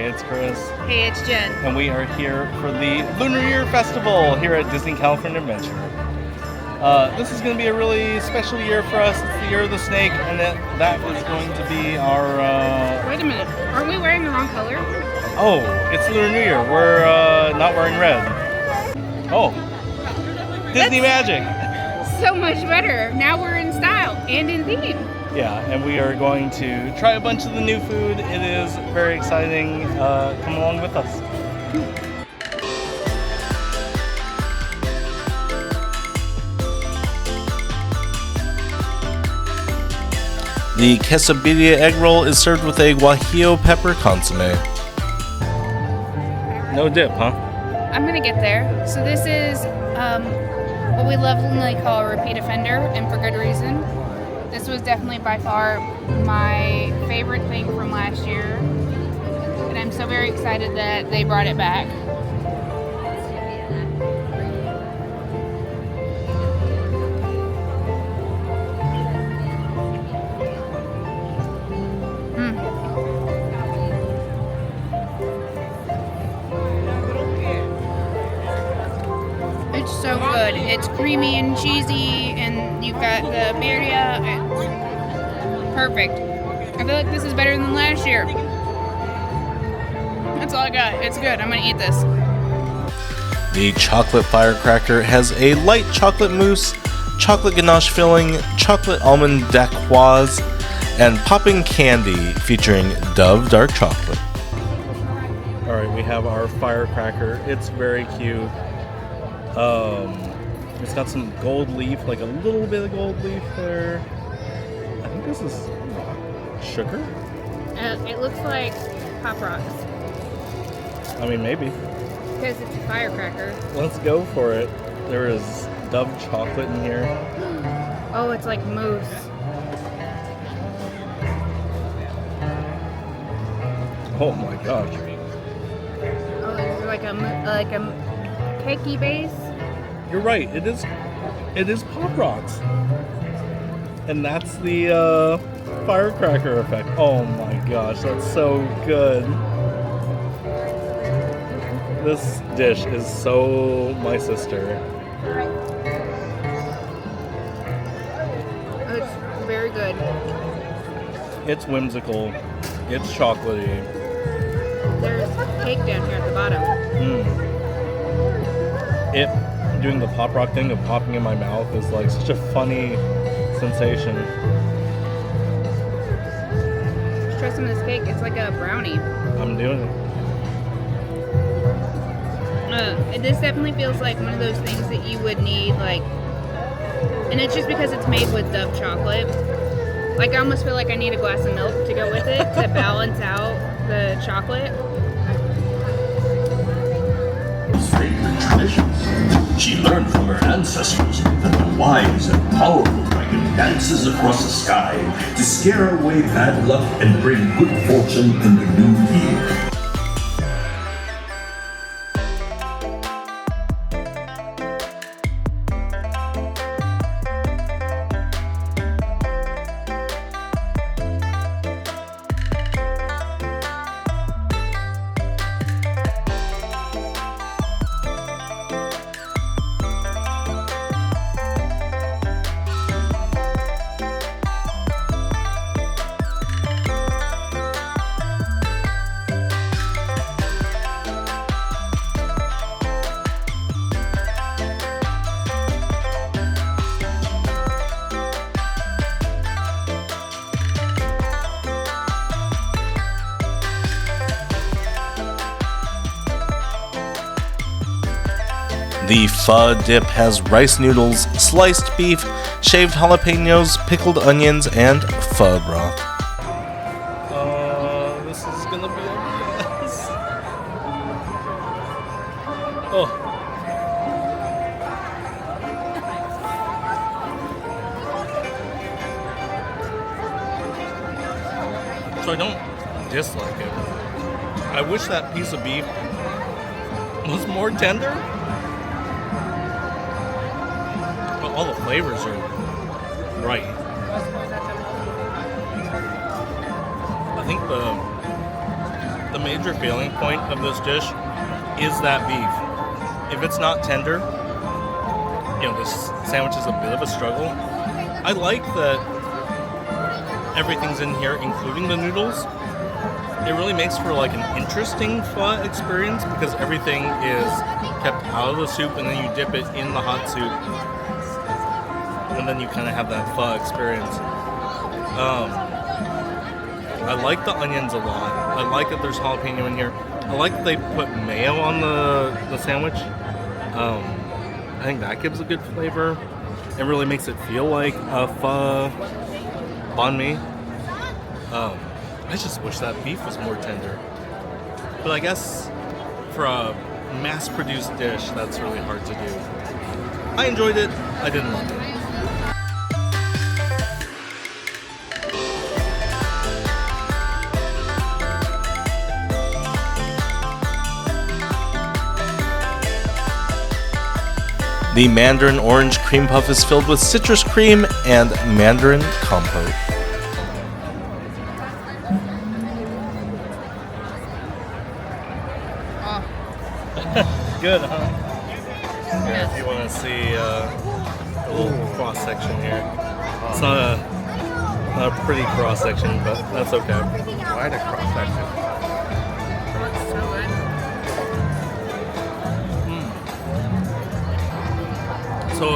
it's Chris. Hey, it's Jen. And we are here for the Lunar Year Festival here at Disney California Adventure. This is going to be a really special year for us. It's the year of the snake, and that is going to be our... Wait a minute. Aren't we wearing the wrong color? Oh, it's Lunar New Year. We're not wearing red. Oh, Disney Magic. So much better. Now we're in style and in theme. Yeah, and we are going to try a bunch of the new food. It is very exciting. Come along with us. The quesadilla egg roll is served with a guajillo pepper consomme. No dip, huh? I'm gonna get there. So this is what we lovingly call a repeat offender, and for good reason. This was definitely by far my favorite thing from last year, and I'm so very excited that they brought it back. It's so good. It's creamy and cheesy, and you've got the birria. It's perfect. I feel like this is better than last year. That's all I got. It's good. I'm gonna eat this. The chocolate firecracker has a light chocolate mousse, chocolate ganache filling, chocolate almond dacquoise, and popping candy featuring Dove dark chocolate. Alright, we have our firecracker. It's very cute. It's got some gold leaf, like a little bit of gold leaf there. I think this is sugar? It looks like Pop Rocks. I mean, maybe. Because it's a firecracker. Let's go for it. There is Dove chocolate in here. Oh, it's like mousse. Oh my gosh. Oh, it's like a cakey base. You're right. It is Pop Rocks. And that's the firecracker effect. Oh my gosh, that's so good. This dish is so my sister. It's very good. It's whimsical. It's chocolatey. There's cake down here at the bottom. Doing the pop rock thing of popping in my mouth is like such a funny sensation. Let's try some of this cake. It's like a brownie. I'm doing it. This definitely feels like one of those things that you would need, like, and it's just because it's made with Dove chocolate. Like, I almost feel like I need a glass of milk to go with it to balance out the chocolate. Sacred traditions. She learned from her ancestors that the wise and powerful dragon dances across the sky to scare away bad luck and bring good fortune in the new year. The pho dip has rice noodles, sliced beef, shaved jalapenos, pickled onions, and pho broth. This is gonna be a mess. Oh. So I don't dislike it. I wish that piece of beef was more tender. But all the flavors are right. I think the the major feeling point of this dish is that beef. If it's not tender, this sandwich is a bit of a struggle. I like that everything's in here, including the noodles. It really makes for like an interesting pho experience because everything is kept out of the soup and then you dip it in the hot soup. And then you kind of have that pho experience. I like the onions a lot. I like that there's jalapeno in here. I like that they put mayo on the sandwich. I think that gives a good flavor. It really makes it feel like a pho banh mi. I just wish that beef was more tender. But I guess for a mass-produced dish, that's really hard to do. I enjoyed it. I didn't love it. The mandarin orange cream puff is filled with citrus cream and mandarin compote. Good, huh? Here, if you want to see a little cross section here. It's not a pretty cross section, but that's okay. Quite a cross section. Looks so good. So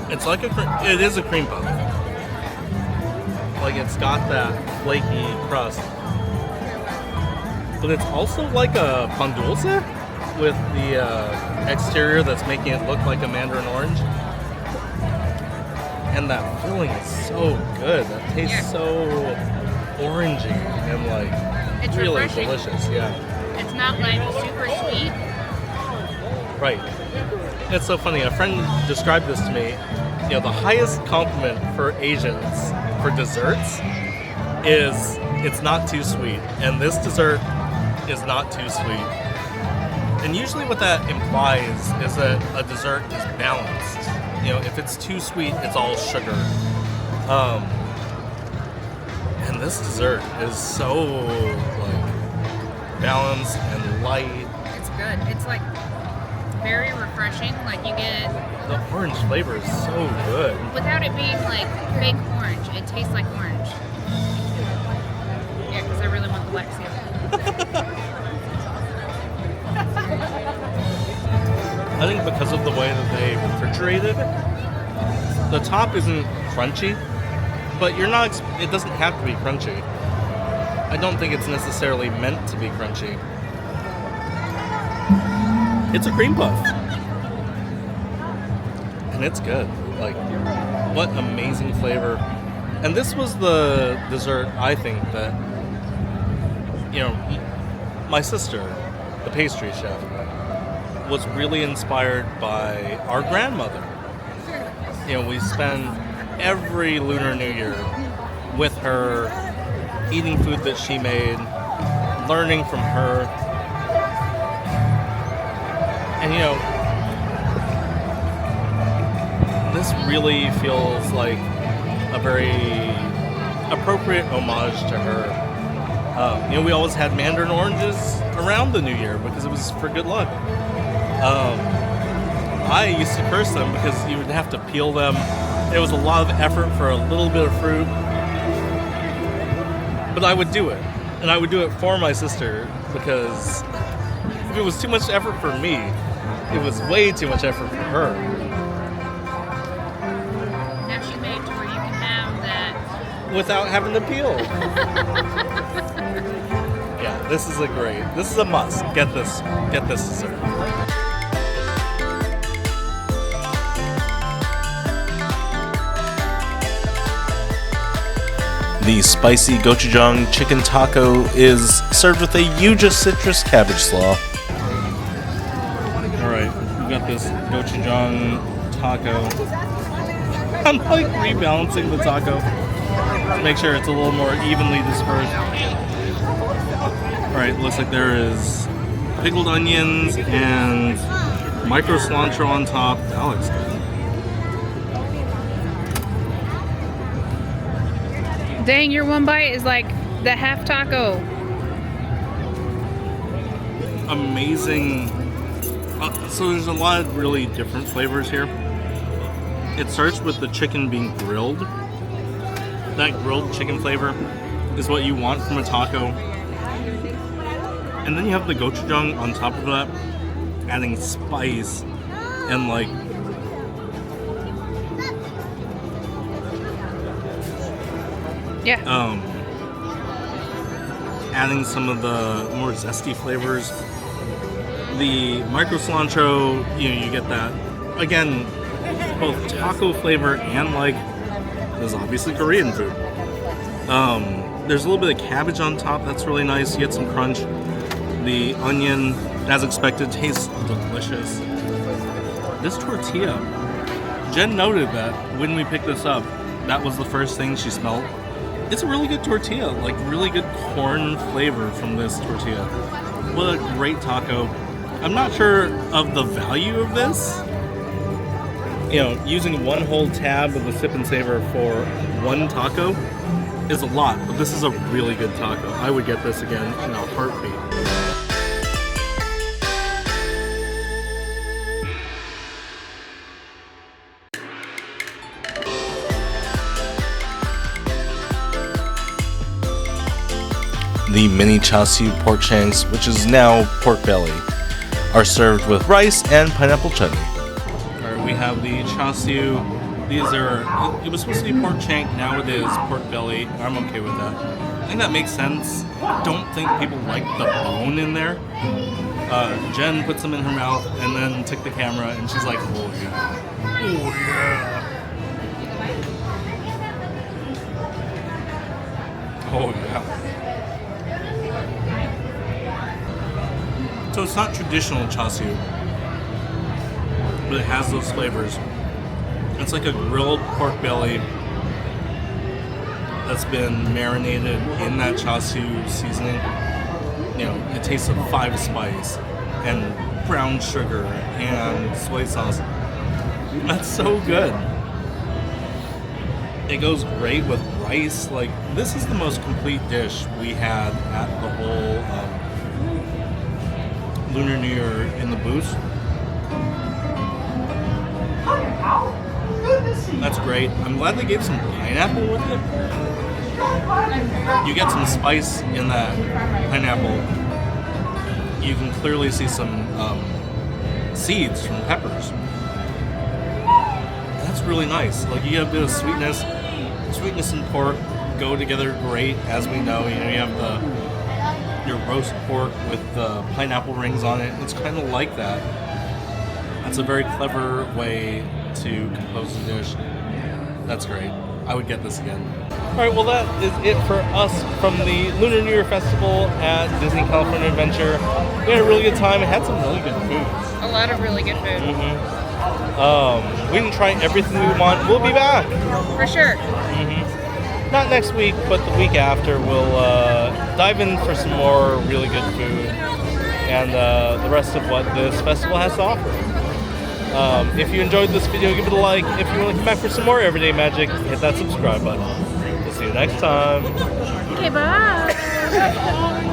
it's like it is a cream puff. Like it's got that flaky crust, but it's also like a pan dulce with the exterior that's making it look like a mandarin orange. And that filling is so good. That tastes so orangey and like It's really refreshing. delicious. Yeah. It's not like super sweet. Right. It's so funny. A friend described this to me. The highest compliment for Asians for desserts is it's not too sweet. And this dessert is not too sweet. And usually what that implies is that a dessert is balanced. If it's too sweet, it's all sugar. And this dessert is so like balanced and light. It's good. It's like very refreshing. Like you get, The orange flavor is so good. without it being like fake orange, it tastes like orange. Yeah, because I really want the Lexia. I think because of the way that they refrigerated it, the top isn't crunchy, but it doesn't have to be crunchy. I don't think it's necessarily meant to be crunchy. It's a cream puff. And it's good. Like, what amazing flavor. And this was the dessert, I think, that, my sister, the pastry chef, was really inspired by our grandmother. We spend every Lunar New Year with her, eating food that she made, learning from her. And this really feels like a very appropriate homage to her. We always had mandarin oranges around the New Year because it was for good luck. I used to curse them because you would have to peel them. It was a lot of effort for a little bit of fruit. But I would do it. And I would do it for my sister because if it was too much effort for me, it was way too much effort for her. Now she made to where you can have that. Without having to peel. Yeah, this is a must. Get this dessert. The spicy gochujang chicken taco is served with a yuja citrus cabbage slaw. Alright, we've got this gochujang taco. I'm like rebalancing the taco to make sure it's a little more evenly dispersed. Alright, looks like there is pickled onions and micro cilantro on top. That looks good. Dang, your one bite is like the half taco. amazing. So there's a lot of really different flavors here. It starts with the chicken being grilled. That grilled chicken flavor is what you want from a taco. And then you have the gochujang on top of that, adding spice and like adding some of the more zesty flavors. The micro cilantro, you get that again, both taco flavor and like this is obviously Korean food. There's a little bit of cabbage on top. That's really nice. You get some crunch. The onion, as expected, tastes delicious. This tortilla, Jen noted that when we picked this up, that was the first thing she smelled. It's a really good tortilla, like really good corn flavor from this tortilla. What a great taco. I'm not sure of the value of this. Using one whole tab of the Sip and Savor for one taco is a lot, but this is a really good taco. I would get this again in a heartbeat. The mini char siu pork shanks, which is now pork belly, are served with rice and pineapple chutney. Alright, we have the char siu. It was supposed to be pork shank, now it is pork belly. I'm okay with that. I think that makes sense. I don't think people like the bone in there. Jen puts them in her mouth and then took the camera and she's like, oh yeah. Oh yeah. Oh yeah. So it's not traditional char siu, but it has those flavors. It's like a grilled pork belly that's been marinated in that char siu seasoning. It tastes of 5 spice and brown sugar and soy sauce. That's so good. It goes great with rice. Like, this is the most complete dish we had at the whole Lunar New Year in the booth. That's great. I'm glad they gave some pineapple with it. You get some spice in that pineapple. You can clearly see some seeds from peppers. That's really nice. Like, you have a bit of sweetness. Sweetness and pork go together great, as we know. You have your roast pork with the pineapple rings on it. It's kind of like that. That's a very clever way to compose a dish. That's great. I would get this again. Alright, well that is it for us from the Lunar New Year Festival at Disney California Adventure. We had a really good time. We had some really good food. A lot of really good food. We didn't try everything we want. We'll be back. For sure. Not next week, but the week after. We'll dive in for some more really good food and the rest of what this festival has to offer. If you enjoyed this video, give it a like. If you want to come back for some more Everyday Magic, hit that subscribe button. We'll see you next time. Okay, bye.